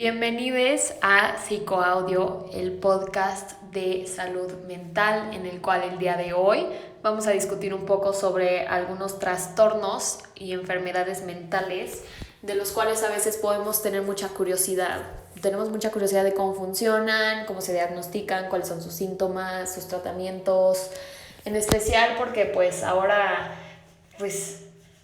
Bienvenidos a Psicoaudio, el podcast de salud mental, en el cual el día de hoy vamos a discutir un poco sobre algunos trastornos y enfermedades mentales de los cuales a veces podemos tener mucha curiosidad. Tenemos mucha curiosidad de cómo funcionan, cómo se diagnostican, cuáles son sus síntomas, sus tratamientos, en especial porque ahora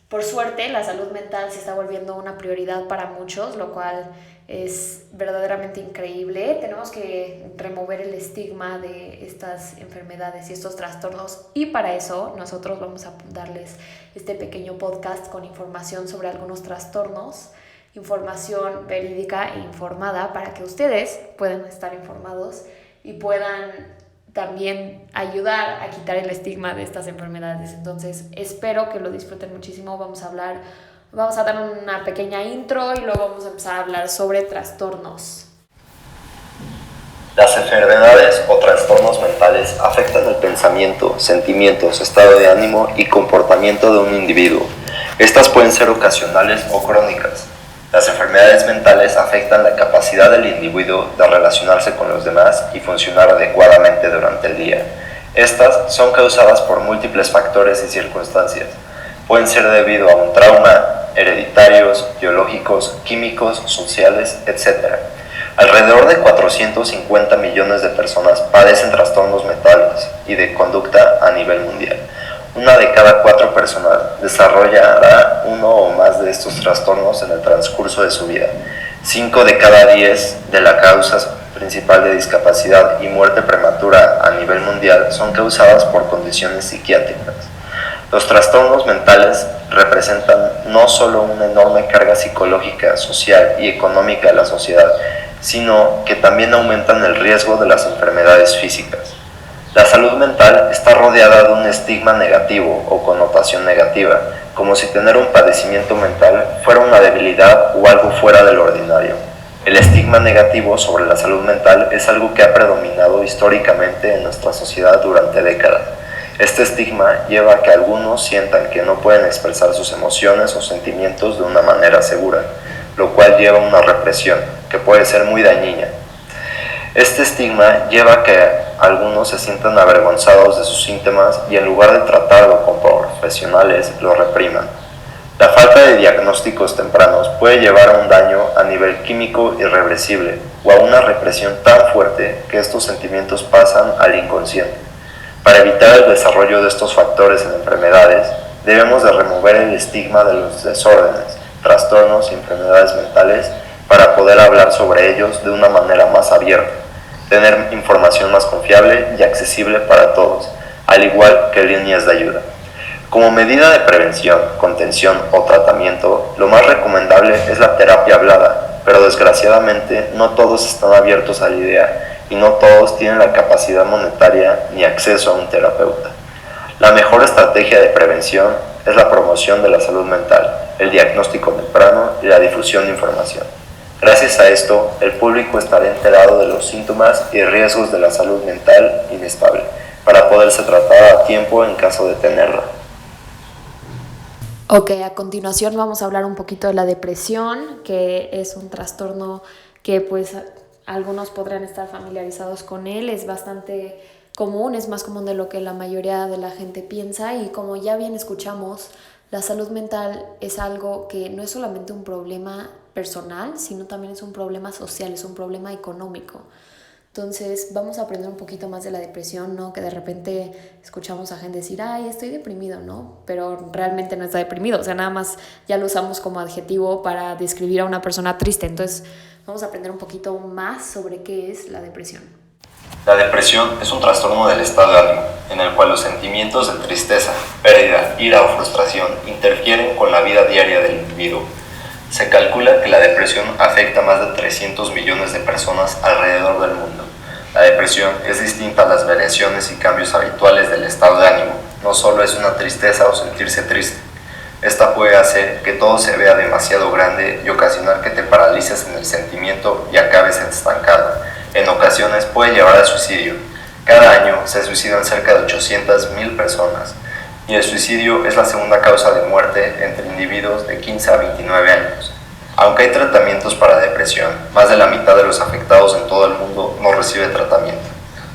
por suerte la salud mental se está volviendo una prioridad para muchos, lo cual es verdaderamente increíble. Tenemos que remover el estigma de estas enfermedades y estos trastornos, y para eso nosotros vamos a darles este pequeño podcast con información sobre algunos trastornos, información verídica e informada para que ustedes puedan estar informados y puedan también ayudar a quitar el estigma de estas enfermedades. Entonces espero que lo disfruten muchísimo. Vamos a dar una pequeña intro y luego vamos a empezar a hablar sobre trastornos. Las enfermedades o trastornos mentales afectan el pensamiento, sentimientos, estado de ánimo y comportamiento de un individuo. Estas pueden ser ocasionales o crónicas. Las enfermedades mentales afectan la capacidad del individuo de relacionarse con los demás y funcionar adecuadamente durante el día. Estas son causadas por múltiples factores y circunstancias. Pueden ser debido a un trauma, hereditarios, biológicos, químicos, sociales, etc. Alrededor de 450 millones de personas padecen trastornos mentales y de conducta a nivel mundial. Una de cada 4 personas desarrollará uno o más de estos trastornos en el transcurso de su vida. 5 de cada 10 de la causa principal de discapacidad y muerte prematura a nivel mundial son causadas por condiciones psiquiátricas. Los trastornos mentales representan no solo una enorme carga psicológica, social y económica de la sociedad, sino que también aumentan el riesgo de las enfermedades físicas. La salud mental está rodeada de un estigma negativo o connotación negativa, como si tener un padecimiento mental fuera una debilidad o algo fuera del ordinario. El estigma negativo sobre la salud mental es algo que ha predominado históricamente en nuestra sociedad durante décadas. Este estigma lleva a que algunos sientan que no pueden expresar sus emociones o sentimientos de una manera segura, lo cual lleva a una represión, que puede ser muy dañina. Este estigma lleva a que algunos se sientan avergonzados de sus síntomas y en lugar de tratarlo con profesionales, lo repriman. La falta de diagnósticos tempranos puede llevar a un daño a nivel químico irreversible o a una represión tan fuerte que estos sentimientos pasan al inconsciente. Para evitar el desarrollo de estos factores en enfermedades, debemos de remover el estigma de los desórdenes, trastornos y enfermedades mentales para poder hablar sobre ellos de una manera más abierta, tener información más confiable y accesible para todos, al igual que líneas de ayuda. Como medida de prevención, contención o tratamiento, lo más recomendable es la terapia hablada, pero desgraciadamente no todos están abiertos a la idea y no todos tienen la capacidad monetaria ni acceso a un terapeuta. La mejor estrategia de prevención es la promoción de la salud mental, el diagnóstico temprano y la difusión de información. Gracias a esto, el público estará enterado de los síntomas y riesgos de la salud mental inestable, para poderse tratar a tiempo en caso de tenerla. Ok, a continuación vamos a hablar un poquito de la depresión, que es un trastorno que algunos podrán estar familiarizados con él. Es bastante común, es más común de lo que la mayoría de la gente piensa, y como ya bien escuchamos, la salud mental es algo que no es solamente un problema personal, sino también es un problema social, es un problema económico. Entonces vamos a aprender un poquito más de la depresión, ¿no? Que de repente escuchamos a gente decir, ay, estoy deprimido, ¿no? Pero realmente no está deprimido, o sea, nada más ya lo usamos como adjetivo para describir a una persona triste. Entonces vamos a aprender un poquito más sobre qué es la depresión. La depresión es un trastorno del estado de ánimo, en el cual los sentimientos de tristeza, pérdida, ira o frustración interfieren con la vida diaria del individuo. Se calcula que la depresión afecta a más de 300 millones de personas alrededor del mundo. La depresión es distinta a las variaciones y cambios habituales del estado de ánimo. No solo es una tristeza o sentirse triste. Esta puede hacer que todo se vea demasiado grande y ocasionar que te paralices en el sentimiento y acabes estancado. En ocasiones puede llevar al suicidio. Cada año se suicidan cerca de 800,000 personas. Y el suicidio es la segunda causa de muerte entre individuos de 15 a 29 años. Aunque hay tratamientos para depresión, más de la mitad de los afectados en todo el mundo no recibe tratamiento.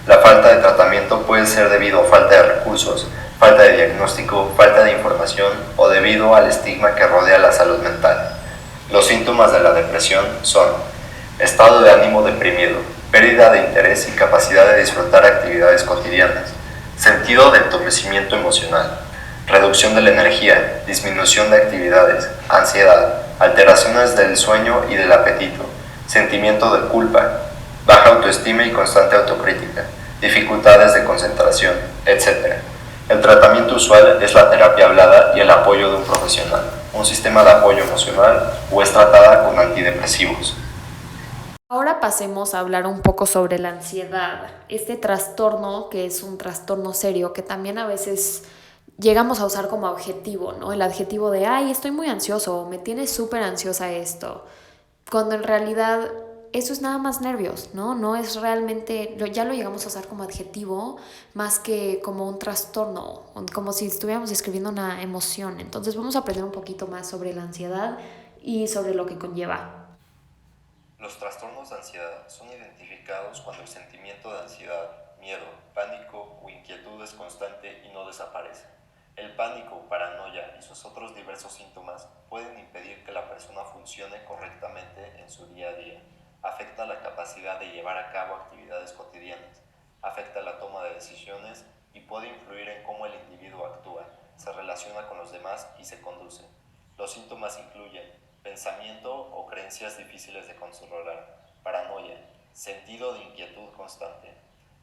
La falta de tratamiento puede ser debido a falta de recursos, falta de diagnóstico, falta de información o debido al estigma que rodea la salud mental. Los síntomas de la depresión son estado de ánimo deprimido, pérdida de interés y capacidad de disfrutar actividades cotidianas, sentido de entumecimiento emocional, reducción de la energía, disminución de actividades, ansiedad, alteraciones del sueño y del apetito, sentimiento de culpa, baja autoestima y constante autocrítica, dificultades de concentración, etc. El tratamiento usual es la terapia hablada y el apoyo de un profesional, un sistema de apoyo emocional o es tratada con antidepresivos. Ahora pasemos a hablar un poco sobre la ansiedad, este trastorno que es un trastorno serio que también a veces llegamos a usar como adjetivo, ¿no? El adjetivo de, ay, estoy muy ansioso, me tiene súper ansiosa esto, cuando en realidad eso es nada más nervios, ¿no? No es realmente, ya lo llegamos a usar como adjetivo más que como un trastorno, como si estuviéramos escribiendo una emoción. Entonces vamos a aprender un poquito más sobre la ansiedad y sobre lo que conlleva. Los trastornos de ansiedad son identificados cuando el sentimiento de ansiedad, miedo, pánico o inquietud es constante y no desaparece. El pánico, paranoia y sus otros diversos síntomas pueden impedir que la persona funcione correctamente en su día a día. Afecta la capacidad de llevar a cabo actividades cotidianas, afecta la toma de decisiones y puede influir en cómo el individuo actúa, se relaciona con los demás y se conduce. Los síntomas incluyen pensamiento o creencias difíciles de controlar, paranoia, sentido de inquietud constante,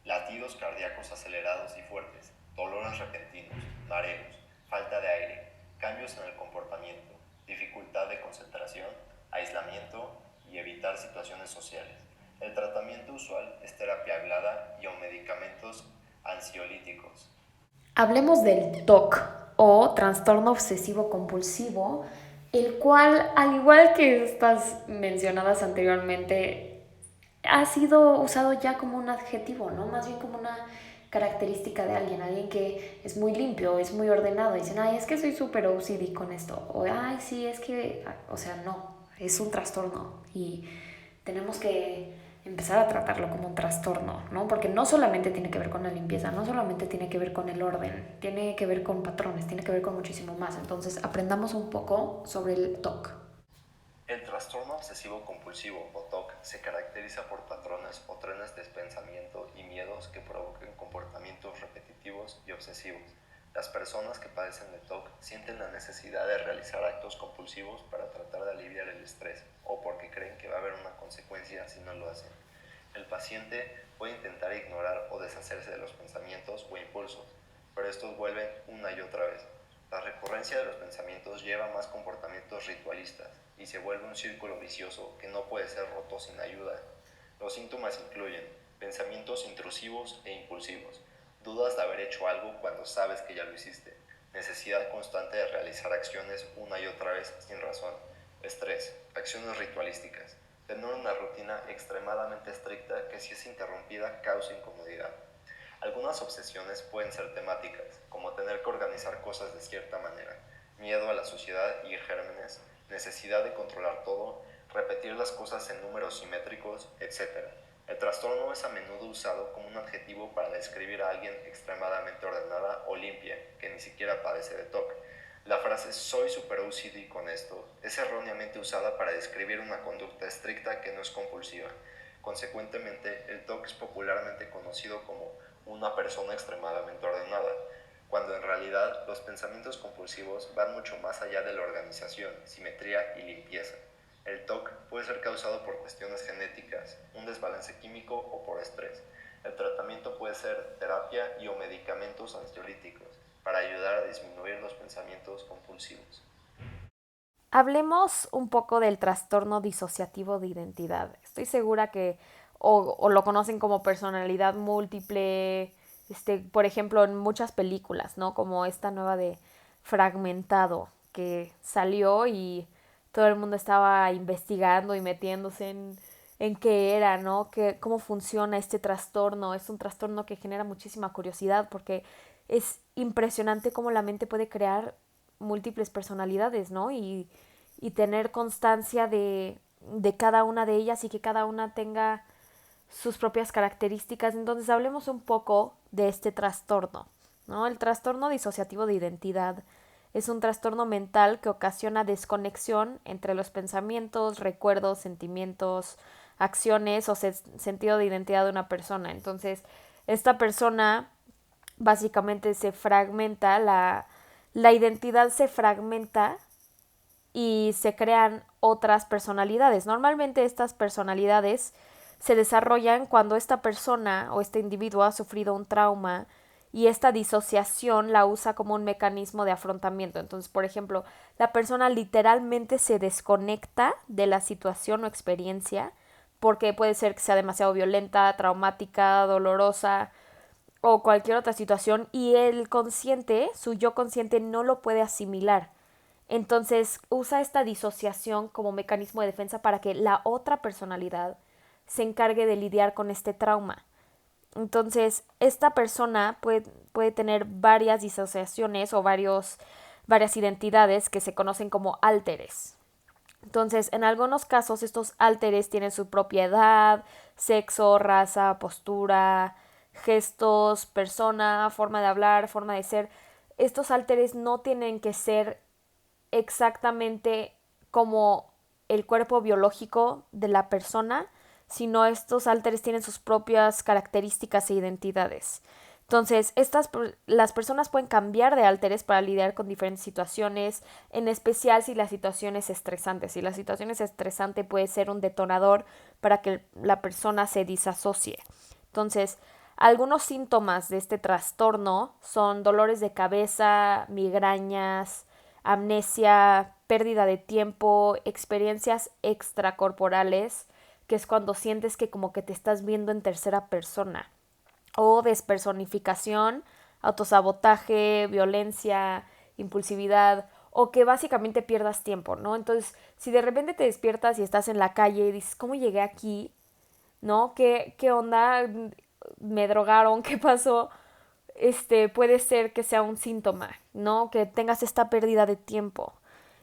latidos cardíacos acelerados y fuertes, dolores repentinos, mareos, falta de aire, cambios en el comportamiento, dificultad de concentración, aislamiento y evitar situaciones sociales. El tratamiento usual es terapia hablada y o medicamentos ansiolíticos. Hablemos del TOC o trastorno obsesivo compulsivo, el cual, al igual que estas mencionadas anteriormente, ha sido usado ya como un adjetivo, ¿no? Más bien como una característica de alguien que es muy limpio, es muy ordenado. Dicen, ay, es que soy súper OCD con esto. O, ay, sí, es que, o sea, no, es un trastorno y tenemos que empezar a tratarlo como un trastorno, ¿no? Porque no solamente tiene que ver con la limpieza, no solamente tiene que ver con el orden, tiene que ver con patrones, tiene que ver con muchísimo más. Entonces, aprendamos un poco sobre el TOC. El trastorno obsesivo compulsivo o TOC se caracteriza por patrones o trenes de pensamiento y miedos que provocan comportamientos repetitivos y obsesivos. Las personas que padecen de TOC sienten la necesidad de realizar actos compulsivos para tratar de aliviar el estrés o porque creen que va a haber una consecuencia si no lo hacen. El paciente puede intentar ignorar o deshacerse de los pensamientos o impulsos, pero estos vuelven una y otra vez. La recurrencia de los pensamientos lleva a más comportamientos ritualistas y se vuelve un círculo vicioso que no puede ser roto sin ayuda. Los síntomas incluyen pensamientos intrusivos e impulsivos, dudas de haber hecho algo cuando sabes que ya lo hiciste, necesidad constante de realizar acciones una y otra vez sin razón, estrés, acciones ritualísticas, tener una rutina extremadamente estricta que si es interrumpida causa incomodidad. Algunas obsesiones pueden ser temáticas, como tener que organizar cosas de cierta manera, miedo a la sociedad y gérmenes, necesidad de controlar todo, repetir las cosas en números simétricos, etc. El trastorno es a menudo usado como un adjetivo para describir a alguien extremadamente ordenada o limpia, que ni siquiera padece de TOC. La frase "soy super OCD con esto" es erróneamente usada para describir una conducta estricta que no es compulsiva. Consecuentemente, el TOC es popularmente conocido como una persona extremadamente ordenada, cuando en realidad los pensamientos compulsivos van mucho más allá de la organización, simetría y limpieza. El TOC puede ser causado por cuestiones genéticas, un desbalance químico o por estrés. El tratamiento puede ser terapia y o medicamentos ansiolíticos para ayudar a disminuir los pensamientos compulsivos. Hablemos un poco del trastorno disociativo de identidad. Estoy segura que o lo conocen como personalidad múltiple, por ejemplo, en muchas películas, ¿no? Como esta nueva de Fragmentado, que salió y todo el mundo estaba investigando y metiéndose en qué era, ¿no? Cómo funciona este trastorno. Es un trastorno que genera muchísima curiosidad porque es impresionante cómo la mente puede crear múltiples personalidades, ¿no? Y y tener constancia de cada una de ellas y que cada una tenga sus propias características. Entonces hablemos un poco de este trastorno, ¿no? El trastorno disociativo de identidad es un trastorno mental que ocasiona desconexión entre los pensamientos, recuerdos, sentimientos, acciones o sentido de identidad de una persona. Entonces, esta persona básicamente se fragmenta, la identidad se fragmenta y se crean otras personalidades. Normalmente estas personalidades se desarrollan cuando esta persona o este individuo ha sufrido un trauma y esta disociación la usa como un mecanismo de afrontamiento. Entonces, por ejemplo, la persona literalmente se desconecta de la situación o experiencia porque puede ser que sea demasiado violenta, traumática, dolorosa o cualquier otra situación y el consciente, su yo consciente no lo puede asimilar. Entonces usa esta disociación como mecanismo de defensa para que la otra personalidad se encargue de lidiar con este trauma. Entonces, esta persona puede tener varias disociaciones o varias identidades que se conocen como álteres. Entonces, en algunos casos, estos álteres tienen su propia edad, sexo, raza, postura, gestos, persona, forma de hablar, forma de ser. Estos álteres no tienen que ser exactamente como el cuerpo biológico de la persona, sino estos álteres tienen sus propias características e identidades. Entonces, las personas pueden cambiar de álteres para lidiar con diferentes situaciones, en especial si la situación es estresante. Si la situación es estresante puede ser un detonador para que la persona se disasocie. Entonces, algunos síntomas de este trastorno son dolores de cabeza, migrañas, amnesia, pérdida de tiempo, experiencias extracorporales, que es cuando sientes que como que te estás viendo en tercera persona, o despersonificación, autosabotaje, violencia, impulsividad, o que básicamente pierdas tiempo, ¿no? Entonces, si de repente te despiertas y estás en la calle y dices, ¿cómo llegué aquí? ¿No? ¿Qué onda? ¿Me drogaron? ¿Qué pasó? Puede ser que sea un síntoma, ¿no? Que tengas esta pérdida de tiempo.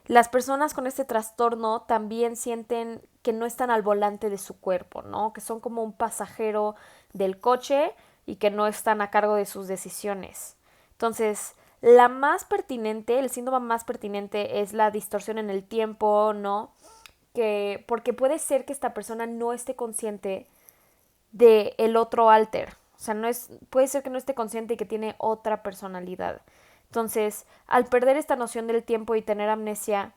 Las personas con este trastorno también sienten que no están al volante de su cuerpo, ¿no? Que son como un pasajero del coche y que no están a cargo de sus decisiones. Entonces, la más pertinente, el síntoma más pertinente es la distorsión en el tiempo, ¿no? Porque puede ser que esta persona no esté consciente de el otro alter. O sea, puede ser que no esté consciente y que tiene otra personalidad. Entonces, al perder esta noción del tiempo y tener amnesia,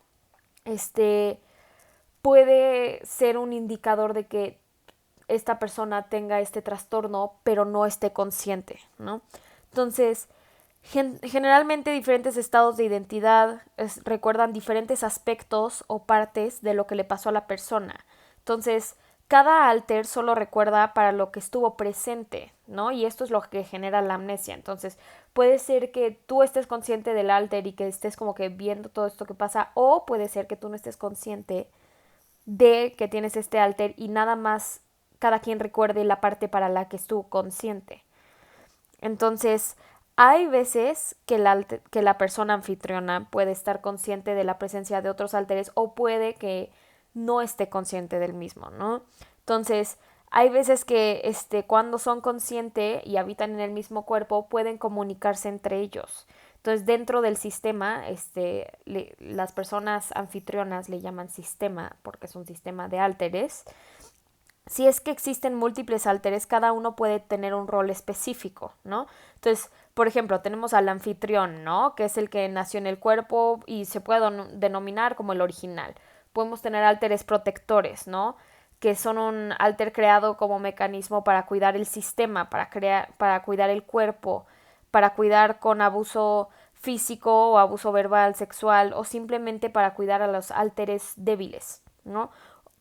puede ser un indicador de que esta persona tenga este trastorno, pero no esté consciente, ¿no? Entonces, generalmente diferentes estados de identidad recuerdan diferentes aspectos o partes de lo que le pasó a la persona. Entonces, cada alter solo recuerda para lo que estuvo presente, ¿no? Y esto es lo que genera la amnesia. Entonces, puede ser que tú estés consciente del alter y que estés como que viendo todo esto que pasa, o puede ser que tú no estés consciente de que tienes este alter y nada más cada quien recuerde la parte para la que estuvo consciente. Entonces, hay veces que la persona anfitriona puede estar consciente de la presencia de otros alteres o puede que no esté consciente del mismo, ¿no? Entonces, hay veces que cuando son conscientes y habitan en el mismo cuerpo, pueden comunicarse entre ellos. Entonces, dentro del sistema, las personas anfitrionas le llaman sistema porque es un sistema de álteres. Si es que existen múltiples álteres, cada uno puede tener un rol específico, ¿no? Entonces, por ejemplo, tenemos al anfitrión, ¿no? Que es el que nació en el cuerpo y se puede denominar como el original. Podemos tener álteres protectores, ¿no? Que son un álter creado como mecanismo para cuidar el sistema, para cuidar el cuerpo, para cuidar con abuso físico o abuso verbal, sexual, o simplemente para cuidar a los álteres débiles, ¿no?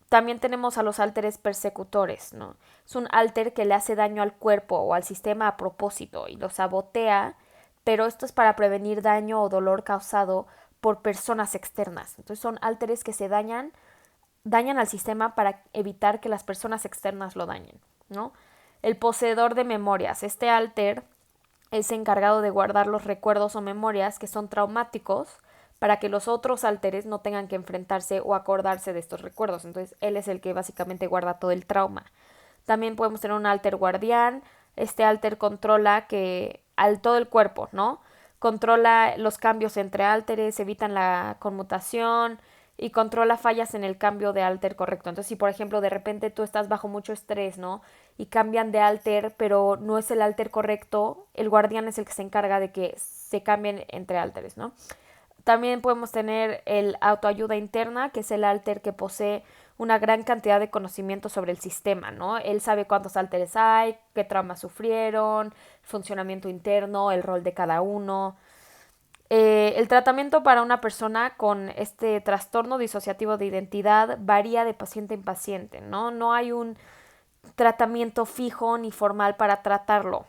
También tenemos a los álteres persecutores, ¿no? Es un álter que le hace daño al cuerpo o al sistema a propósito y lo sabotea, pero esto es para prevenir daño o dolor causado por personas externas. Entonces son álteres que dañan al sistema para evitar que las personas externas lo dañen, ¿no? El poseedor de memorias. Este álter es encargado de guardar los recuerdos o memorias que son traumáticos para que los otros álteres no tengan que enfrentarse o acordarse de estos recuerdos. Entonces él es el que básicamente guarda todo el trauma. También podemos tener un alter guardián. Este alter controla que al todo el cuerpo, ¿no? Controla los cambios entre álteres, evitan la conmutación y controla fallas en el cambio de alter correcto. Entonces, si por ejemplo de repente tú estás bajo mucho estrés, ¿no? Y cambian de alter, pero no es el alter correcto, el guardián es el que se encarga de que se cambien entre álteres, ¿no? También podemos tener el autoayuda interna, que es el alter que posee una gran cantidad de conocimiento sobre el sistema, ¿no? Él sabe cuántos álteres hay, qué traumas sufrieron, funcionamiento interno, el rol de cada uno. El tratamiento para una persona con este trastorno disociativo de identidad varía de paciente en paciente, ¿no? No hay un tratamiento fijo ni formal para tratarlo.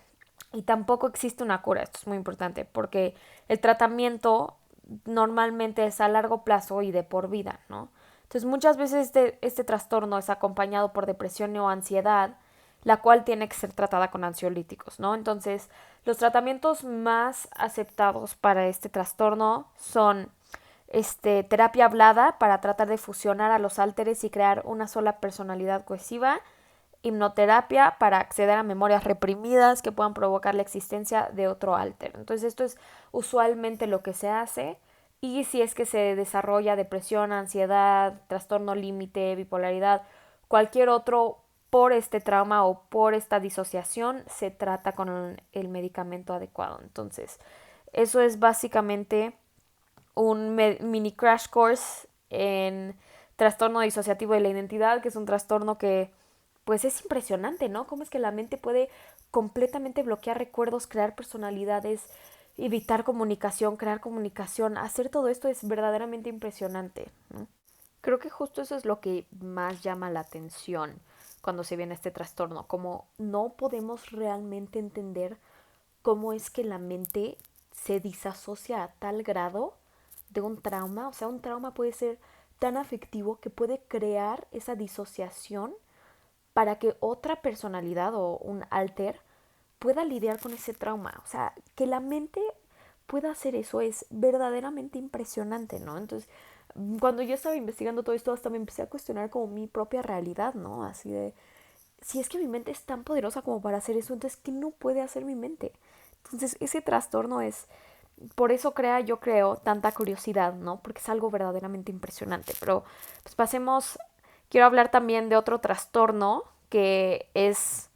Y tampoco existe una cura, esto es muy importante, porque el tratamiento normalmente es a largo plazo y de por vida, ¿no? Entonces muchas veces este trastorno es acompañado por depresión o ansiedad, la cual tiene que ser tratada con ansiolíticos, ¿no? Entonces los tratamientos más aceptados para este trastorno son terapia hablada para tratar de fusionar a los álteres y crear una sola personalidad cohesiva, hipnoterapia para acceder a memorias reprimidas que puedan provocar la existencia de otro alter. Entonces esto es usualmente lo que se hace y si es que se desarrolla depresión, ansiedad, trastorno límite, bipolaridad, cualquier otro por este trauma o por esta disociación se trata con el medicamento adecuado. Entonces eso es básicamente un mini crash course en trastorno disociativo de la identidad, que es un trastorno que pues es impresionante, ¿no? Cómo es que la mente puede completamente bloquear recuerdos, crear personalidades, evitar comunicación, crear comunicación, hacer todo esto es verdaderamente impresionante, ¿no? Creo que justo eso es lo que más llama la atención cuando se viene este trastorno, como no podemos realmente entender cómo es que la mente se disasocia a tal grado de un trauma. O sea, un trauma puede ser tan afectivo que puede crear esa disociación para que otra personalidad o un alter pueda lidiar con ese trauma. O sea, que la mente pueda hacer eso es verdaderamente impresionante, ¿no? Entonces, cuando yo estaba investigando todo esto, hasta me empecé a cuestionar como mi propia realidad, ¿no? Así de, si es que mi mente es tan poderosa como para hacer eso, entonces, ¿qué no puede hacer mi mente? Entonces, ese trastorno es, por eso yo creo, tanta curiosidad, ¿no? Porque es algo verdaderamente impresionante. Pero, pues pasemos, quiero hablar también de otro trastorno que es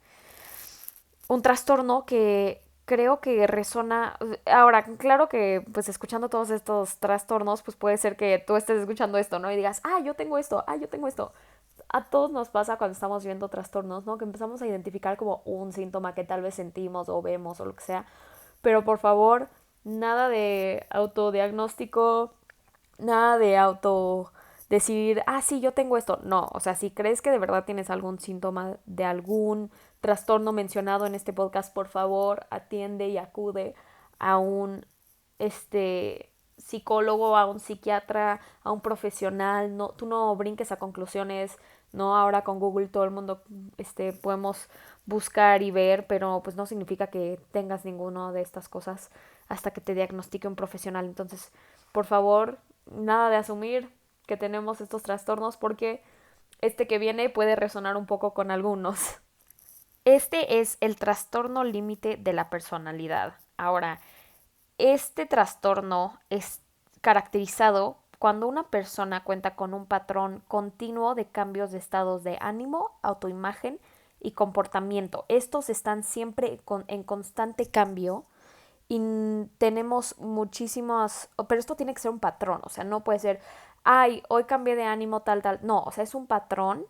un trastorno que creo que resona. Ahora, claro que pues escuchando todos estos trastornos, pues puede ser que tú estés escuchando esto, ¿no? Y digas, yo tengo esto, yo tengo esto. A todos nos pasa cuando estamos viendo trastornos, ¿no? Que empezamos a identificar como un síntoma que tal vez sentimos o vemos o lo que sea. Pero por favor, nada de autodiagnóstico, nada de auto decir, sí, yo tengo esto. No, o sea, si crees que de verdad tienes algún síntoma de algún trastorno mencionado en este podcast, por favor, atiende y acude a un psicólogo, a un psiquiatra, a un profesional. No, tú no brinques a conclusiones. No, ahora con Google todo el mundo podemos buscar y ver, pero pues no significa que tengas ninguna de estas cosas hasta que te diagnostique un profesional. Entonces, por favor, nada de asumir que tenemos estos trastornos porque este que viene puede resonar un poco con algunos. Este es el trastorno límite de la personalidad. Ahora, este trastorno es caracterizado cuando una persona cuenta con un patrón continuo de cambios de estados de ánimo, autoimagen y comportamiento. Estos están siempre en constante cambio y tenemos muchísimos, pero esto tiene que ser un patrón, o sea, no puede ser, hoy cambié de ánimo tal, tal, no, o sea, es un patrón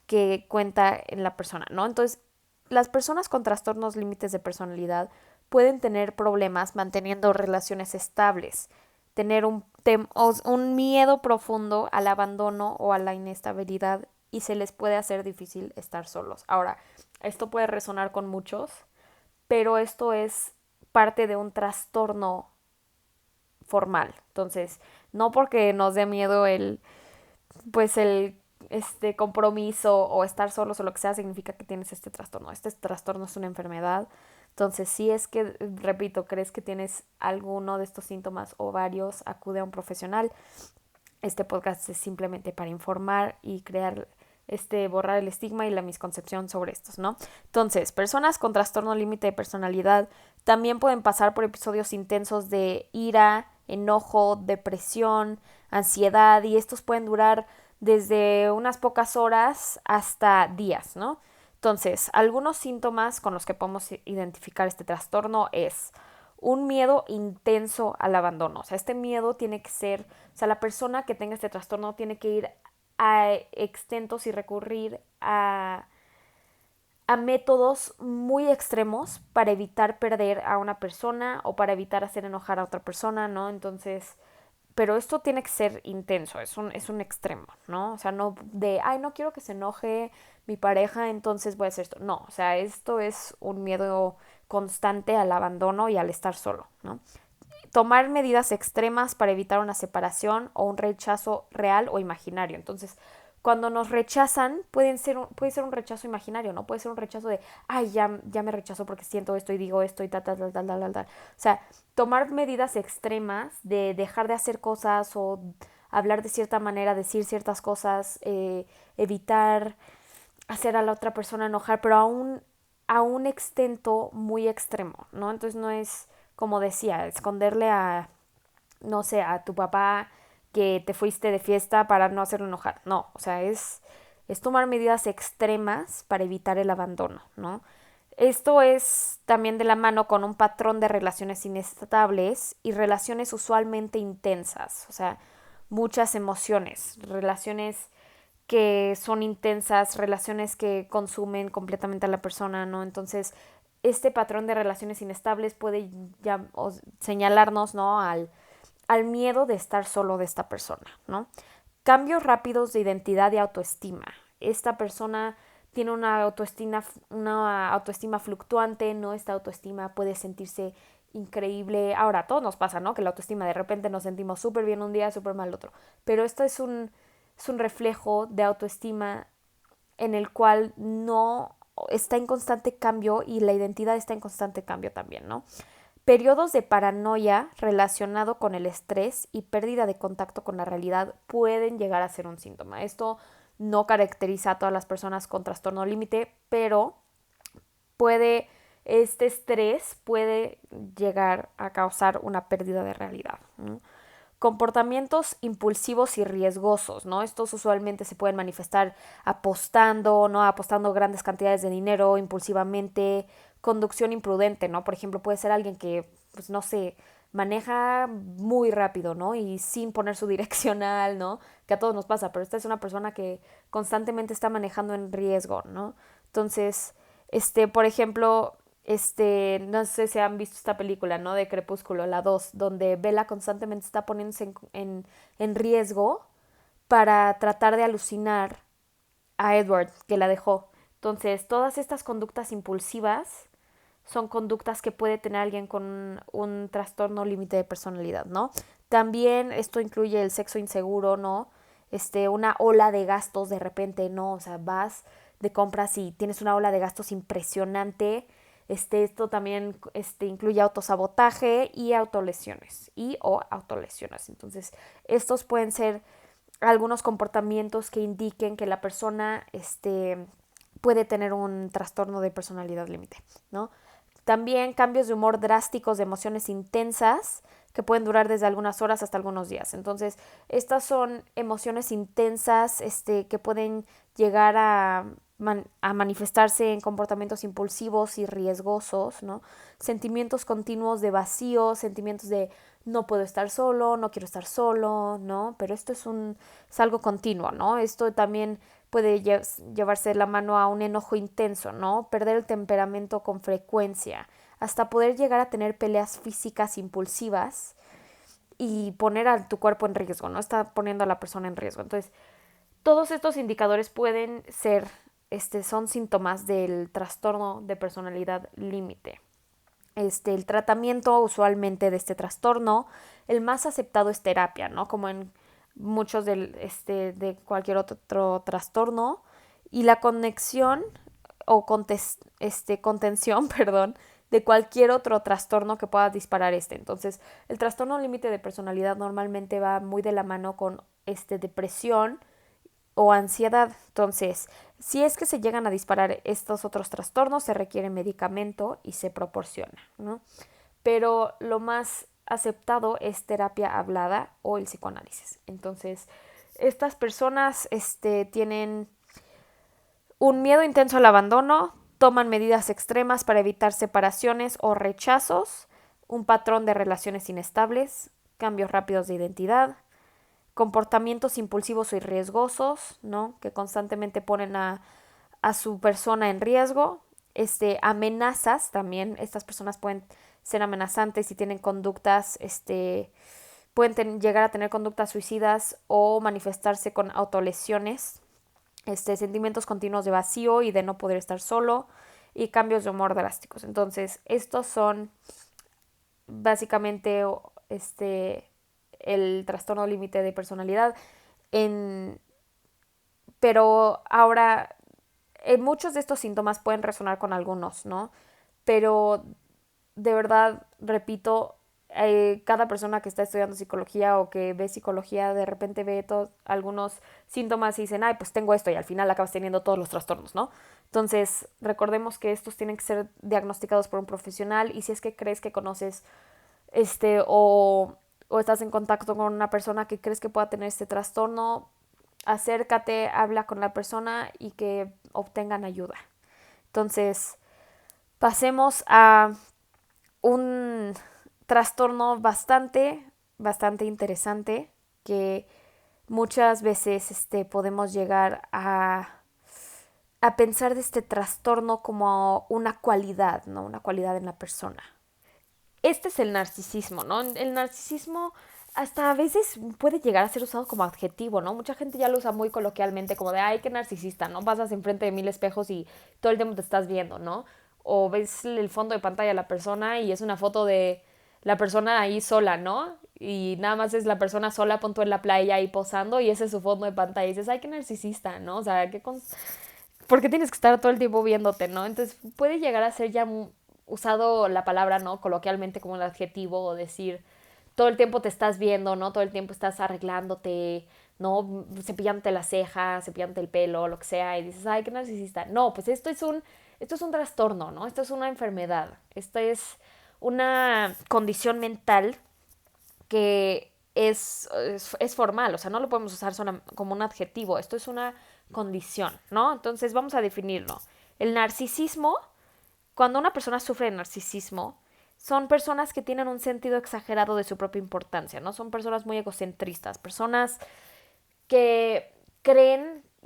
que cuenta en la persona, ¿no? Entonces, las personas con trastornos límites de personalidad pueden tener problemas manteniendo relaciones estables, tener un miedo profundo al abandono o a la inestabilidad y se les puede hacer difícil estar solos. Ahora, esto puede resonar con muchos, pero esto es parte de un trastorno formal. Entonces, no porque nos dé miedo el compromiso o estar solos o lo que sea, significa que tienes este trastorno. Este trastorno es una enfermedad. Entonces, si es que, repito, crees que tienes alguno de estos síntomas o varios, acude a un profesional. Este podcast es simplemente para informar y crear, borrar el estigma y la misconcepción sobre estos, ¿no? Entonces, personas con trastorno límite de personalidad también pueden pasar por episodios intensos de ira, enojo, depresión, ansiedad, y estos pueden durar desde unas pocas horas hasta días, ¿no? Entonces, algunos síntomas con los que podemos identificar este trastorno es un miedo intenso al abandono. O sea, este miedo tiene que ser, o sea, la persona que tenga este trastorno tiene que ir a extensos y recurrir a métodos muy extremos para evitar perder a una persona o para evitar hacer enojar a otra persona, ¿no? Entonces, pero esto tiene que ser intenso, es un extremo, ¿no? O sea, no de, ay, no quiero que se enoje mi pareja, entonces voy a hacer esto. No, o sea, esto es un miedo constante al abandono y al estar solo, ¿no? Tomar medidas extremas para evitar una separación o un rechazo real o imaginario. Entonces, cuando nos rechazan, puede ser un rechazo imaginario, ¿no? Puede ser un rechazo de, ay, ya me rechazo porque siento esto y digo esto y tal, tal, tal, tal, tal, tal. O sea, tomar medidas extremas de dejar de hacer cosas o hablar de cierta manera, decir ciertas cosas, evitar hacer a la otra persona enojar, pero a un extento muy extremo, ¿no? Entonces no es, como decía, esconderle a, no sé, a tu papá que te fuiste de fiesta para no hacerlo enojar. No, o sea, es tomar medidas extremas para evitar el abandono, ¿no? Esto es también de la mano con un patrón de relaciones inestables y relaciones usualmente intensas, o sea, muchas emociones, relaciones que son intensas, relaciones que consumen completamente a la persona, ¿no? Entonces, este patrón de relaciones inestables puede ya señalarnos, ¿no? Al miedo de estar solo de esta persona, ¿no? Cambios rápidos de identidad y autoestima. Esta persona tiene una autoestima fluctuante, ¿no? Esta autoestima puede sentirse increíble. Ahora, a todos nos pasa, ¿no? Que la autoestima de repente nos sentimos súper bien un día, súper mal otro. Pero esto es un reflejo de autoestima en el cual no está en constante cambio y la identidad está en constante cambio también, ¿no? Periodos de paranoia relacionado con el estrés y pérdida de contacto con la realidad pueden llegar a ser un síntoma. Esto no caracteriza a todas las personas con trastorno límite, pero este estrés puede llegar a causar una pérdida de realidad, ¿no? Comportamientos impulsivos y riesgosos, ¿no? Estos usualmente se pueden manifestar apostando, ¿no? Apostando grandes cantidades de dinero impulsivamente, conducción imprudente, ¿no? Por ejemplo, puede ser alguien que, pues no sé, maneja muy rápido, ¿no? Y sin poner su direccional, ¿no? Que a todos nos pasa, pero esta es una persona que constantemente está manejando en riesgo, ¿no? Entonces, por ejemplo, no sé si han visto esta película, ¿no? De Crepúsculo, la 2 donde Bella constantemente está poniéndose en riesgo para tratar de alucinar a Edward, que la dejó. Entonces, todas estas conductas impulsivas son conductas que puede tener alguien con un trastorno límite de personalidad, ¿no? También esto incluye el sexo inseguro, ¿no? Una ola de gastos de repente, ¿no? O sea, vas de compras y tienes una ola de gastos impresionante. Esto también incluye autosabotaje y autolesiones o autolesiones. Entonces, estos pueden ser algunos comportamientos que indiquen que la persona puede tener un trastorno de personalidad límite, ¿no? También cambios de humor drásticos, de emociones intensas que pueden durar desde algunas horas hasta algunos días. Entonces, estas son emociones intensas que pueden llegar a manifestarse en comportamientos impulsivos y riesgosos, ¿no? Sentimientos continuos de vacío, sentimientos de no puedo estar solo, no quiero estar solo, ¿no? Pero esto es algo continuo, ¿no? Esto también puede llevarse de la mano a un enojo intenso, ¿no? Perder el temperamento con frecuencia, hasta poder llegar a tener peleas físicas impulsivas y poner a tu cuerpo en riesgo, ¿no? Está poniendo a la persona en riesgo. Entonces, todos estos indicadores pueden ser, son síntomas del trastorno de personalidad límite. El tratamiento usualmente de este trastorno, el más aceptado es terapia, ¿no? Como en muchos de cualquier otro trastorno, y la conexión o contención, perdón, de cualquier otro trastorno que pueda disparar Entonces, el trastorno límite de personalidad normalmente va muy de la mano con depresión o ansiedad. Entonces, si es que se llegan a disparar estos otros trastornos, se requiere medicamento y se proporciona, ¿no? Pero lo más aceptado es terapia hablada o el psicoanálisis. Entonces, estas personas tienen un miedo intenso al abandono, toman medidas extremas para evitar separaciones o rechazos, un patrón de relaciones inestables, cambios rápidos de identidad, comportamientos impulsivos y riesgosos, ¿no? Que constantemente ponen a su persona en riesgo, amenazas también. Estas personas pueden ser amenazantes y tienen conductas, pueden llegar a tener conductas suicidas o manifestarse con autolesiones, sentimientos continuos de vacío y de no poder estar solo, y cambios de humor drásticos. Entonces, estos son básicamente el trastorno límite de personalidad. Pero ahora, muchos de estos síntomas pueden resonar con algunos, ¿no? Pero de verdad, repito, cada persona que está estudiando psicología o que ve psicología de repente ve algunos síntomas y dicen, ay, pues tengo esto, y al final acabas teniendo todos los trastornos, ¿no? Entonces, recordemos que estos tienen que ser diagnosticados por un profesional, y si es que crees que conoces o estás en contacto con una persona que crees que pueda tener este trastorno, acércate, habla con la persona y que obtengan ayuda. Entonces, pasemos a un trastorno bastante interesante que muchas veces podemos llegar a pensar de este trastorno como una cualidad, ¿no? Una cualidad en la persona. Este es el narcisismo, ¿no? El narcisismo hasta a veces puede llegar a ser usado como adjetivo, ¿no? Mucha gente ya lo usa muy coloquialmente, como de, ay, qué narcisista, ¿no? Pasas enfrente de 1000 espejos y todo el tiempo te estás viendo, ¿no? O ves el fondo de pantalla de la persona y es una foto de la persona ahí sola, ¿no? Y nada más es la persona sola, pon tú en la playa ahí posando, y ese es su fondo de pantalla. Y dices, ay, qué narcisista, ¿no? O sea, ¿por qué tienes que estar todo el tiempo viéndote, ¿no? Entonces puede llegar a ser ya usado la palabra, ¿no? Coloquialmente como el adjetivo, o decir, todo el tiempo te estás viendo, ¿no? Todo el tiempo estás arreglándote, ¿no? Cepillándote las cejas, cepillándote el pelo, lo que sea, y dices, ay, qué narcisista. No, pues esto es un trastorno, ¿no? Esto es una enfermedad. Esta es una condición mental que es formal, o sea, no lo podemos usar como un adjetivo. Esto es una condición, ¿no? Entonces vamos a definirlo. El narcisismo, cuando una persona sufre de narcisismo, son personas que tienen un sentido exagerado de su propia importancia, ¿no? Son personas muy egocentristas, personas que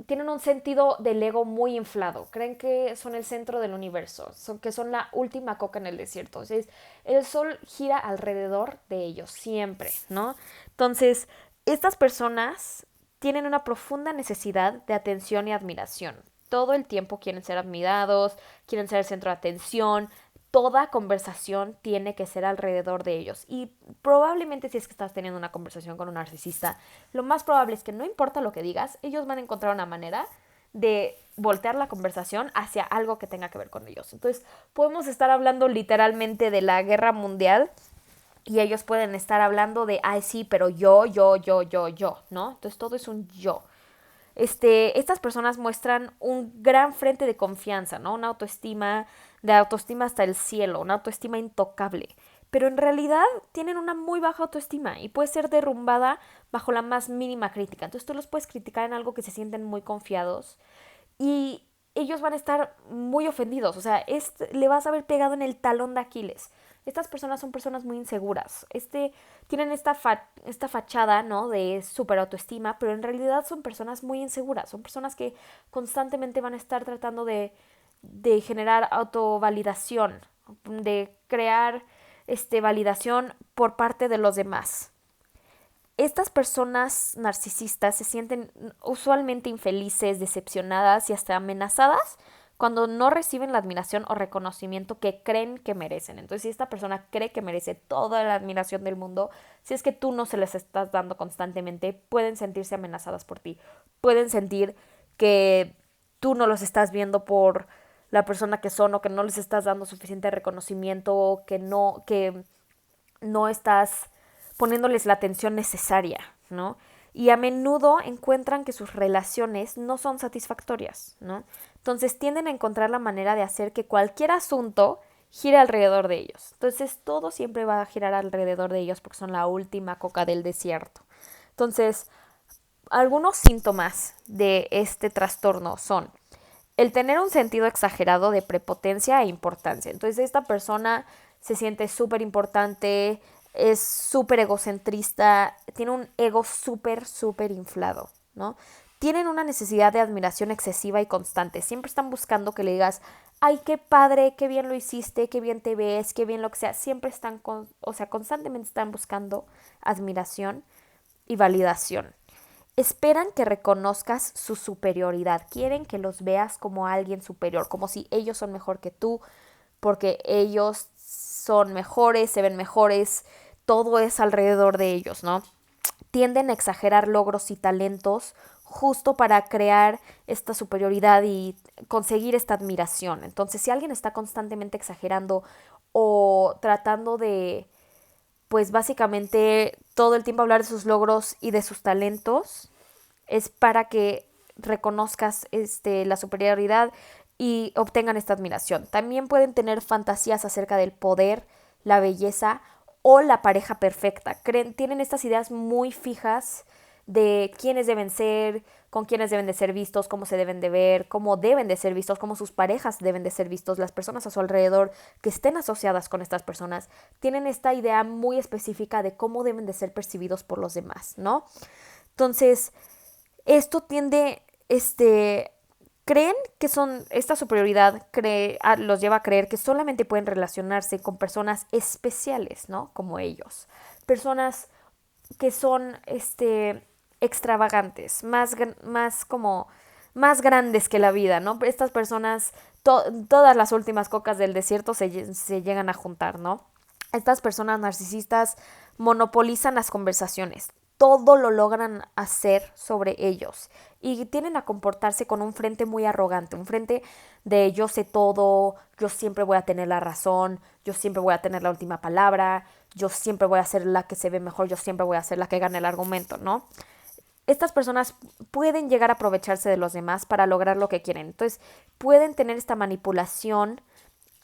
tienen un sentido del ego muy inflado, creen que son el centro del universo, que son la última coca en el desierto. Entonces, el sol gira alrededor de ellos, siempre, ¿no? Entonces, estas personas tienen una profunda necesidad de atención y admiración. Todo el tiempo quieren ser admirados, quieren ser el centro de atención. Toda conversación tiene que ser alrededor de ellos. Y probablemente, si es que estás teniendo una conversación con un narcisista, lo más probable es que no importa lo que digas, ellos van a encontrar una manera de voltear la conversación hacia algo que tenga que ver con ellos. Entonces, podemos estar hablando literalmente de la guerra mundial y ellos pueden estar hablando de, ay, sí, pero yo, ¿no? Entonces, todo es un yo. Estas personas muestran un gran frente de confianza, ¿no? Una autoestima, de autoestima hasta el cielo, una autoestima intocable. Pero en realidad tienen una muy baja autoestima y puede ser derrumbada bajo la más mínima crítica. Entonces tú los puedes criticar en algo que se sienten muy confiados y ellos van a estar muy ofendidos. O sea, le vas a haber pegado en el talón de Aquiles. Estas personas son personas muy inseguras. Tienen esta fachada, ¿no? De súper autoestima, pero en realidad son personas muy inseguras. Son personas que constantemente van a estar tratando de generar autovalidación, de crear validación por parte de los demás. Estas personas narcisistas se sienten usualmente infelices, decepcionadas y hasta amenazadas cuando no reciben la admiración o reconocimiento que creen que merecen. Entonces, si esta persona cree que merece toda la admiración del mundo, si es que tú no se les estás dando constantemente, pueden sentirse amenazadas por ti. Pueden sentir que tú no los estás viendo por la persona que son, o que no les estás dando suficiente reconocimiento, o que no estás poniéndoles la atención necesaria, ¿no? Y a menudo encuentran que sus relaciones no son satisfactorias, ¿no? Entonces tienden a encontrar la manera de hacer que cualquier asunto gire alrededor de ellos. Entonces todo siempre va a girar alrededor de ellos porque son la última coca del desierto. Entonces, algunos síntomas de este trastorno son el tener un sentido exagerado de prepotencia e importancia. Entonces esta persona se siente súper importante, es súper egocentrista, tiene un ego súper inflado, ¿no? Tienen una necesidad de admiración excesiva y constante. Siempre están buscando que le digas, ay, qué padre, qué bien lo hiciste, qué bien te ves, qué bien lo que sea. Siempre están, constantemente están buscando admiración y validación. Esperan que reconozcas su superioridad. Quieren que los veas como alguien superior, como si ellos son mejor que tú, porque ellos son mejores, se ven mejores, todo es alrededor de ellos, ¿no? Tienden a exagerar logros y talentos justo para crear esta superioridad y conseguir esta admiración. Entonces, si alguien está constantemente exagerando o tratando de, pues básicamente todo el tiempo hablar de sus logros y de sus talentos, es para que reconozcas la superioridad y obtengan esta admiración. También pueden tener fantasías acerca del poder, la belleza o la pareja perfecta. Tienen estas ideas muy fijas de quiénes deben ser, con quiénes deben de ser vistos, cómo se deben de ver, cómo deben de ser vistos, cómo sus parejas deben de ser vistos, las personas a su alrededor que estén asociadas con estas personas. Tienen esta idea muy específica de cómo deben de ser percibidos por los demás, ¿no? Entonces, esto tiende, creen que esta superioridad los lleva a creer que solamente pueden relacionarse con personas especiales, ¿no? Como ellos. Personas que son, extravagantes, más grandes que la vida, ¿no? Estas personas, todas las últimas cocas del desierto se llegan a juntar, ¿no? Estas personas narcisistas monopolizan las conversaciones, todo lo logran hacer sobre ellos y tienden a comportarse con un frente muy arrogante, un frente de yo sé todo, yo siempre voy a tener la razón, yo siempre voy a tener la última palabra, yo siempre voy a ser la que se ve mejor, yo siempre voy a ser la que gane el argumento, ¿no? Estas personas pueden llegar a aprovecharse de los demás para lograr lo que quieren. Entonces, pueden tener esta manipulación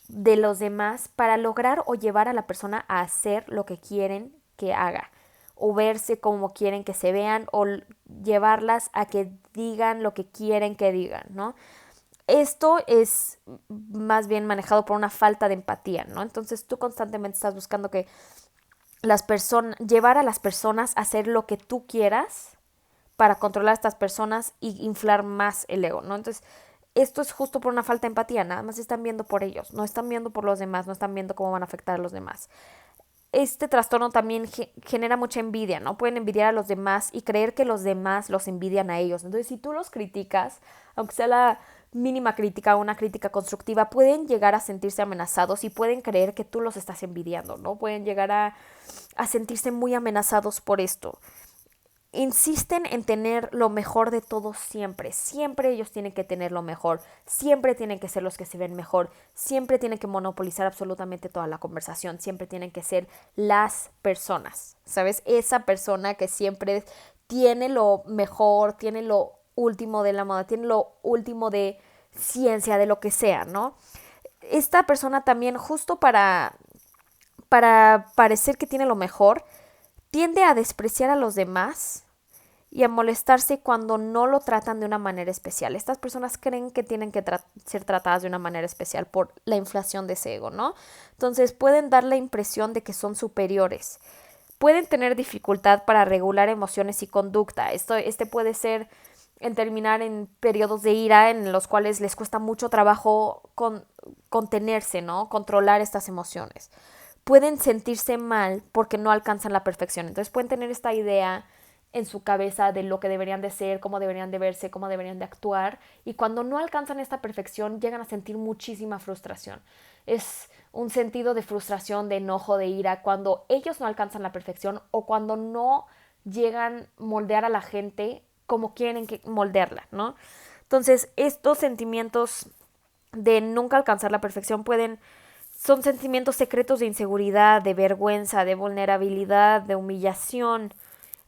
de los demás para lograr o llevar a la persona a hacer lo que quieren que haga, o verse como quieren que se vean, o llevarlas a que digan lo que quieren que digan, ¿no? Esto es más bien manejado por una falta de empatía, ¿no? Entonces tú constantemente estás buscando que llevar a las personas a hacer lo que tú quieras para controlar a estas personas y inflar más el ego, ¿no? Entonces, esto es justo por una falta de empatía, nada más están viendo por ellos, no están viendo por los demás, no están viendo cómo van a afectar a los demás. Este trastorno también genera mucha envidia, ¿no? Pueden envidiar a los demás y creer que los demás los envidian a ellos. Entonces, si tú los criticas, aunque sea la mínima crítica o una crítica constructiva, pueden llegar a sentirse amenazados y pueden creer que tú los estás envidiando, ¿no? Pueden llegar a sentirse muy amenazados por esto. Insisten en tener lo mejor de todos siempre. Siempre ellos tienen que tener lo mejor. Siempre tienen que ser los que se ven mejor. Siempre tienen que monopolizar absolutamente toda la conversación. Siempre tienen que ser las personas. ¿Sabes? Esa persona que siempre tiene lo mejor, tiene lo último de la moda, tiene lo último de ciencia, de lo que sea, ¿no? Esta persona también, justo para parecer que tiene lo mejor, tiende a despreciar a los demás y a molestarse cuando no lo tratan de una manera especial. Estas personas creen que tienen que ser tratadas de una manera especial por la inflación de ese ego, ¿no? Entonces pueden dar la impresión de que son superiores. Pueden tener dificultad para regular emociones y conducta. Puede ser en terminar en periodos de ira en los cuales les cuesta mucho trabajo contenerse, ¿no? Controlar estas emociones. Pueden sentirse mal porque no alcanzan la perfección. Entonces pueden tener esta idea en su cabeza de lo que deberían de ser, cómo deberían de verse, cómo deberían de actuar, y cuando no alcanzan esta perfección llegan a sentir muchísima frustración. Es un sentido de frustración, de enojo, de ira, cuando ellos no alcanzan la perfección o cuando no llegan a moldear a la gente como quieren que moldearla, ¿no? Entonces, estos sentimientos de nunca alcanzar la perfección son sentimientos secretos de inseguridad, de vergüenza, de vulnerabilidad, de humillación.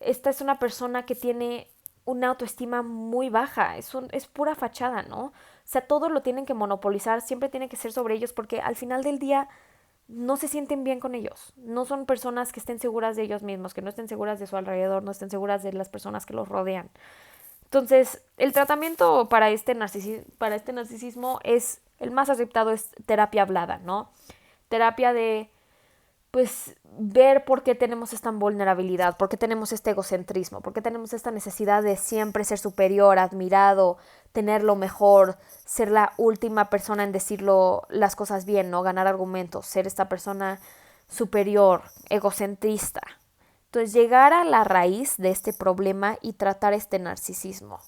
Esta es una persona que tiene una autoestima muy baja, es pura fachada, ¿no? O sea, todo lo tienen que monopolizar, siempre tiene que ser sobre ellos porque al final del día no se sienten bien con ellos. No son personas que estén seguras de ellos mismos, que no estén seguras de su alrededor, no estén seguras de las personas que los rodean. Entonces, el tratamiento para este narcisismo es, el más aceptado es terapia hablada, ¿no? Terapia de, pues, ver por qué tenemos esta vulnerabilidad, por qué tenemos este egocentrismo, por qué tenemos esta necesidad de siempre ser superior, admirado, tener lo mejor, ser la última persona en decirlo las cosas bien, ¿no? Ganar argumentos, ser esta persona superior, egocentrista. Entonces, llegar a la raíz de este problema y tratar este narcisismo.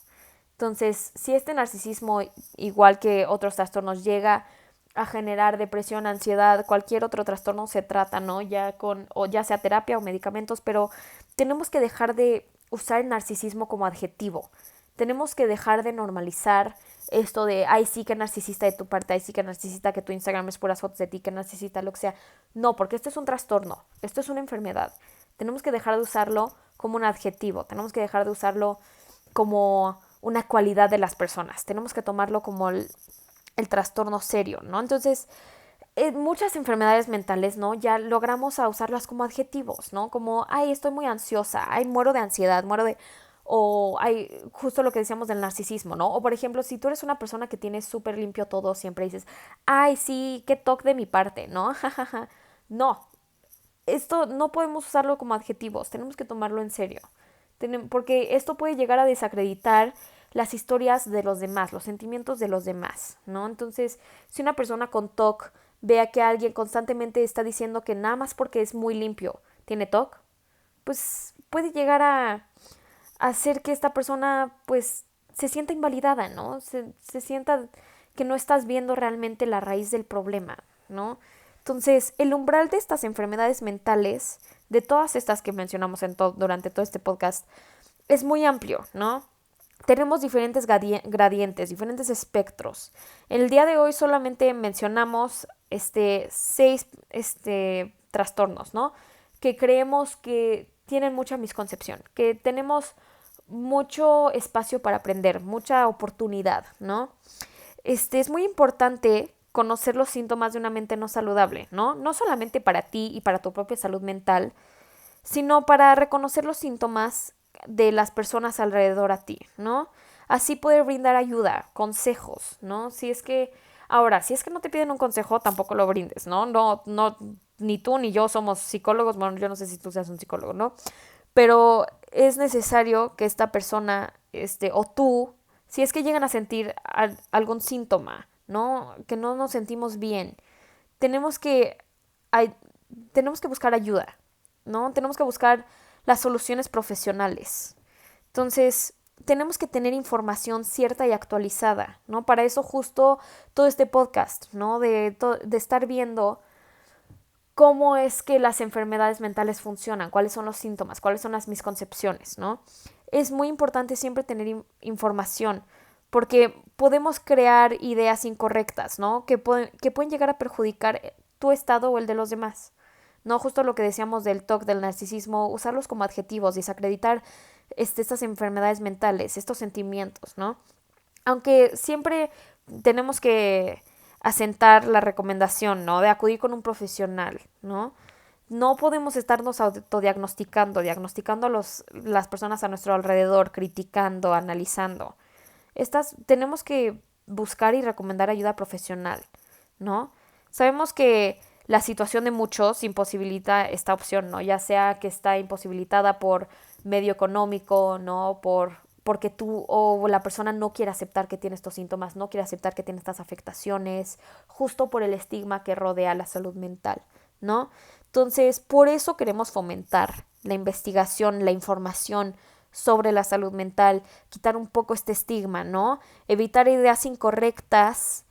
Entonces, si este narcisismo, igual que otros trastornos, llega a generar depresión, ansiedad, cualquier otro trastorno se trata, ¿no? O ya sea terapia o medicamentos, pero tenemos que dejar de usar el narcisismo como adjetivo. Tenemos que dejar de normalizar esto de, ay, sí, que narcisista de tu parte, ay, sí, que narcisista que tu Instagram es puras fotos de ti, que narcisista lo que sea. No, porque esto es un trastorno, esto es una enfermedad. Tenemos que dejar de usarlo como un adjetivo, tenemos que dejar de usarlo como una cualidad de las personas, tenemos que tomarlo como el trastorno serio, ¿no? Entonces, muchas enfermedades mentales, ¿no? Ya logramos a usarlas como adjetivos, ¿no? Como, ay, estoy muy ansiosa, ay, muero de ansiedad, o hay justo lo que decíamos del narcisismo, ¿no? O por ejemplo, si tú eres una persona que tiene súper limpio todo, siempre dices, ay, sí, qué toque de mi parte, ¿no? No, esto no podemos usarlo como adjetivos, tenemos que tomarlo en serio, porque esto puede llegar a desacreditar las historias de los demás, los sentimientos de los demás, ¿no? Entonces, si una persona con TOC vea que alguien constantemente está diciendo que nada más porque es muy limpio tiene TOC, pues puede llegar a hacer que esta persona pues se sienta invalidada, ¿no? Se sienta que no estás viendo realmente la raíz del problema, ¿no? Entonces, el umbral de estas enfermedades mentales, de todas estas que mencionamos durante todo este podcast, es muy amplio, ¿no? Tenemos diferentes gradientes, diferentes espectros. El día de hoy solamente mencionamos seis trastornos, ¿no? Que creemos que tienen mucha misconcepción, que tenemos mucho espacio para aprender, mucha oportunidad, ¿no? Es muy importante conocer los síntomas de una mente no saludable, ¿no? No solamente para ti y para tu propia salud mental, sino para reconocer los síntomas de las personas alrededor a ti, ¿no? Así poder brindar ayuda, consejos, ¿no? Si es que no te piden un consejo, tampoco lo brindes, ¿no? No, ni tú ni yo somos psicólogos, bueno, yo no sé si tú seas un psicólogo, ¿no? Pero es necesario que esta persona, o tú, si es que llegan a sentir algún síntoma, ¿no? Que no nos sentimos bien, tenemos que, tenemos que buscar ayuda, ¿no? Tenemos que buscar las soluciones profesionales. Entonces, tenemos que tener información cierta y actualizada, ¿no? Para eso justo todo este podcast, ¿no? De estar viendo cómo es que las enfermedades mentales funcionan, cuáles son los síntomas, cuáles son las misconcepciones, ¿no? Es muy importante siempre tener información porque podemos crear ideas incorrectas, ¿no? Que pueden llegar a perjudicar tu estado o el de los demás. No, justo lo que decíamos del TOC, del narcisismo, usarlos como adjetivos, desacreditar estas enfermedades mentales, estos sentimientos, ¿no? Aunque siempre tenemos que asentar la recomendación, ¿no? De acudir con un profesional, ¿no? No podemos estarnos autodiagnosticando, diagnosticando a las personas a nuestro alrededor, criticando, analizando. Tenemos que buscar y recomendar ayuda profesional, ¿no? Sabemos que la situación de muchos imposibilita esta opción, ¿no? Ya sea que está imposibilitada por medio económico, ¿no? Porque tú o la persona no quiere aceptar que tiene estos síntomas, no quiere aceptar que tiene estas afectaciones, justo por el estigma que rodea la salud mental, ¿no? Entonces, por eso queremos fomentar la investigación, la información sobre la salud mental, quitar un poco este estigma, ¿no? Evitar ideas incorrectas,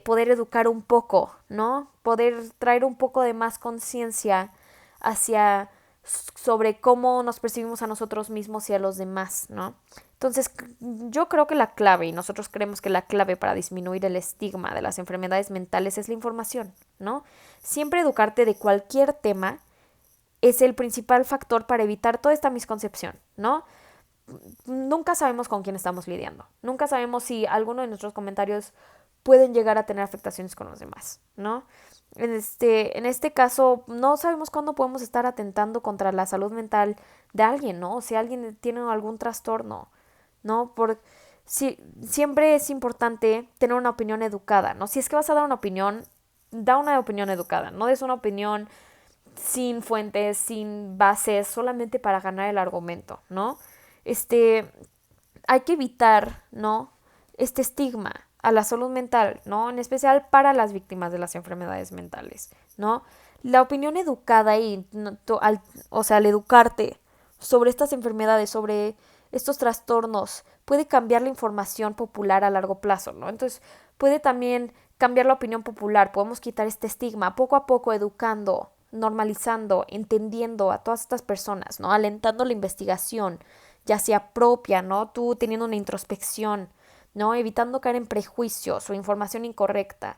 poder educar un poco, ¿no? Poder traer un poco de más conciencia hacia sobre cómo nos percibimos a nosotros mismos y a los demás, ¿no? Entonces, yo creo que la clave, y nosotros creemos que la clave para disminuir el estigma de las enfermedades mentales es la información, ¿no? Siempre educarte de cualquier tema es el principal factor para evitar toda esta misconcepción, ¿no? Nunca sabemos con quién estamos lidiando. Nunca sabemos si alguno de nuestros comentarios pueden llegar a tener afectaciones con los demás, ¿no? En este caso, no sabemos cuándo podemos estar atentando contra la salud mental de alguien, ¿no? Si alguien tiene algún trastorno, ¿no? Siempre es importante tener una opinión educada, ¿no? Si es que vas a dar una opinión, da una opinión educada, no des una opinión sin fuentes, sin bases, solamente para ganar el argumento, ¿no? Hay que evitar, ¿no? Este estigma a la salud mental, ¿no? En especial para las víctimas de las enfermedades mentales, ¿no? La opinión educada y, o sea, al educarte sobre estas enfermedades, sobre estos trastornos, puede cambiar la información popular a largo plazo, ¿no? Entonces, puede también cambiar la opinión popular, podemos quitar este estigma, poco a poco educando, normalizando, entendiendo a todas estas personas, ¿no? Alentando la investigación, ya sea propia, ¿no? Tú teniendo una introspección, ¿no? Evitando caer en prejuicios o información incorrecta.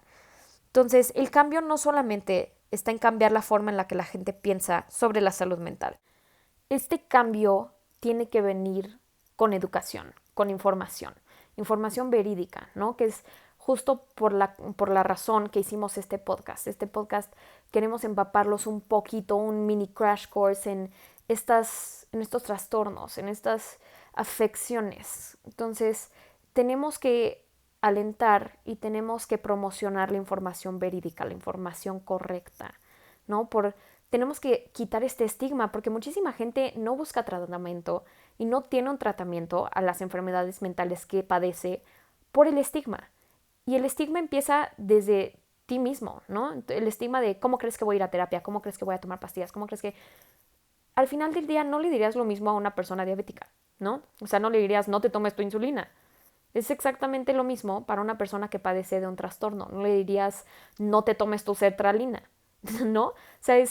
Entonces, el cambio no solamente está en cambiar la forma en la que la gente piensa sobre la salud mental. Este cambio tiene que venir con educación, con información verídica, ¿no? Que es justo por la razón que hicimos este podcast. Este podcast queremos empaparlos un poquito, un mini crash course en estos trastornos, en estas afecciones. Entonces, tenemos que alentar y tenemos que promocionar la información verídica, la información correcta, ¿no? Tenemos que quitar este estigma porque muchísima gente no busca tratamiento y no tiene un tratamiento a las enfermedades mentales que padece por el estigma. Y el estigma empieza desde ti mismo, ¿no? El estigma de cómo crees que voy a ir a terapia, cómo crees que voy a tomar pastillas, cómo crees que... Al final del día no le dirías lo mismo a una persona diabética, ¿no? O sea, no le dirías no te tomes tu insulina. Es exactamente lo mismo para una persona que padece de un trastorno. No le dirías no te tomes tu sertralina, ¿no? O sea,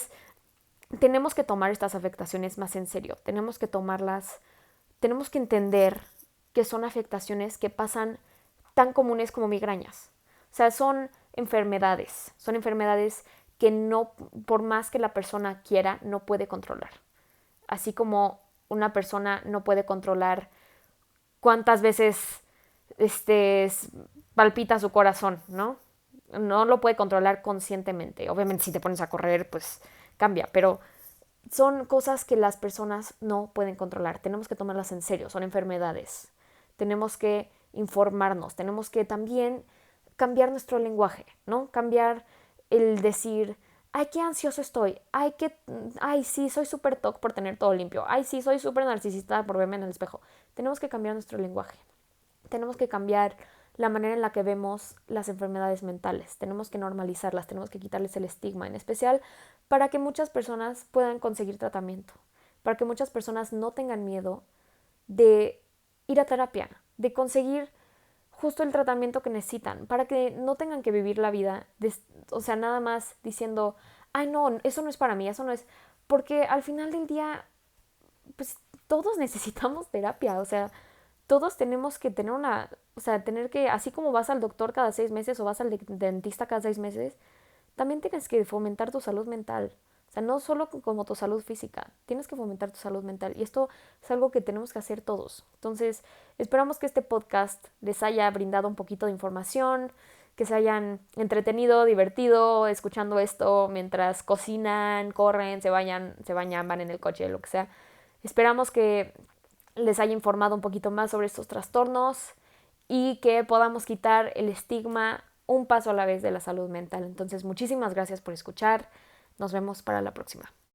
tenemos que tomar estas afectaciones más en serio. Tenemos que entender que son afectaciones que pasan tan comunes como migrañas. O sea, son enfermedades que no, por más que la persona quiera, no puede controlar. Así como una persona no puede controlar cuántas veces palpita su corazón, ¿no? No lo puede controlar conscientemente. Obviamente si te pones a correr, pues cambia, pero son cosas que las personas no pueden controlar. Tenemos que tomarlas en serio, son enfermedades. Tenemos que informarnos, tenemos que también cambiar nuestro lenguaje, ¿no? Cambiar el decir, ay, qué ansioso estoy, ay, sí, soy súper toc por tener todo limpio, ay, sí, soy súper narcisista por verme en el espejo. Tenemos que cambiar nuestro lenguaje. Tenemos que cambiar la manera en la que vemos las enfermedades mentales. Tenemos que normalizarlas, tenemos que quitarles el estigma, en especial para que muchas personas puedan conseguir tratamiento, para que muchas personas no tengan miedo de ir a terapia, de conseguir justo el tratamiento que necesitan, para que no tengan que vivir la vida, o sea, nada más diciendo, ay, no, eso no es para mí, eso no es, porque al final del día, pues todos necesitamos terapia, o sea, todos tenemos que tener así como vas al doctor cada 6 meses o vas al dentista cada 6 meses, también tienes que fomentar tu salud mental. O sea, no solo como tu salud física, tienes que fomentar tu salud mental. Y esto es algo que tenemos que hacer todos. Entonces, esperamos que este podcast les haya brindado un poquito de información, que se hayan entretenido, divertido, escuchando esto mientras cocinan, corren, se bañan, van en el coche, lo que sea. Esperamos que les haya informado un poquito más sobre estos trastornos y que podamos quitar el estigma un paso a la vez de la salud mental. Entonces, muchísimas gracias por escuchar. Nos vemos para la próxima.